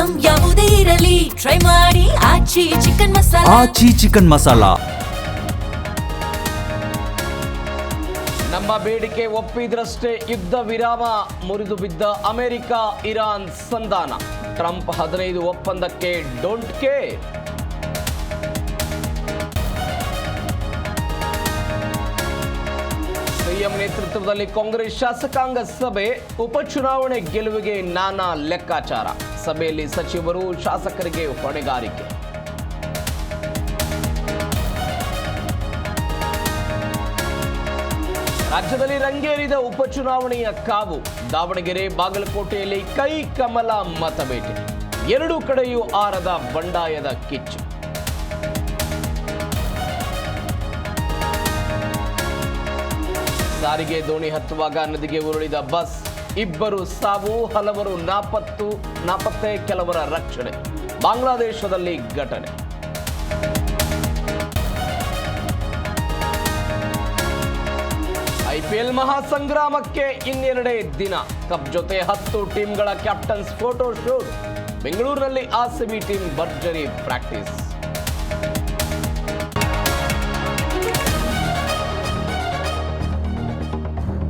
Item ಯಾವುದೇ ಇರಲಿ try ಮಾಡಿ ಆಚಿ ಚಿಕನ್ ಮಸಾಲಾ. ಆಚಿ ಚಿಕನ್ ಮಸಾಲಾ. ನಮ್ಮ ಬೇಡಿಕೆ ಒಪ್ಪಿದ್ರಷ್ಟೇ ಯುದ್ಧ ವಿರಾಮ ಮುರಿದು ಬಿದ್ದ ಅಮೆರಿಕ ಇರಾನ್ ಸಂಧಾನ. ಟ್ರಂಪ್ 15 ಒಪ್ಪಂದಕ್ಕೆ ಡೋಂಟ್ ಕೇರ್. ಸಿಎಂ ನೇತೃತ್ವದಲ್ಲಿ ಕಾಂಗ್ರೆಸ್ ಶಾಸಕಾಂಗ ಸಭೆ. ಉಪಚುನಾವಣೆ ಗೆಲುವಿಗೆ ನಾನಾ ಲೆಕ್ಕಾಚಾರ. ಸಭೆಯಲ್ಲಿ ಸಚಿವರು ಶಾಸಕರಿಗೆ ಹೊಣೆಗಾರಿಕೆ. ರಾಜ್ಯದಲ್ಲಿ ರಂಗೇರಿದ ಉಪಚುನಾವಣೆಯ ಕಾವು. ದಾವಣಗೆರೆ ಬಾಗಲಕೋಟೆಯಲ್ಲಿ ಕೈ ಕಮಲ ಮತಬೇಟೆ. ಎರಡೂ ಕಡೆಯೂ ಆರದ ಬಂಡಾಯದ ಕಿಚ್ಚು. ಸಾರಿಗೆ ದೋಣಿ ಹತ್ತುವಾಗ ನದಿಗೆ ಉರುಳಿದ ಬಸ್. 2 ಸಾವು, ಹಲವರು ನಾಪತ್ತೆ, ಕೆಲವರ ರಕ್ಷಣೆ. ಬಾಂಗ್ಲಾದೇಶದಲ್ಲಿ ಘಟನೆ. ಐಪಿಎಲ್ ಮಹಾಸಂಗ್ರಾಮಕ್ಕೆ ಇನ್ನೆರಡೇ ದಿನ. ಕಪ್ ಜೊತೆ 10 ಟೀಮ್ಗಳ ಕ್ಯಾಪ್ಟನ್ಸ್ ಫೋಟೋ ಶೂಟ್. ಬೆಂಗಳೂರಿನಲ್ಲಿ ಆರ್ಸಿಬಿ ಟೀಮ್ ಭರ್ಜರಿ ಪ್ರಾಕ್ಟೀಸ್.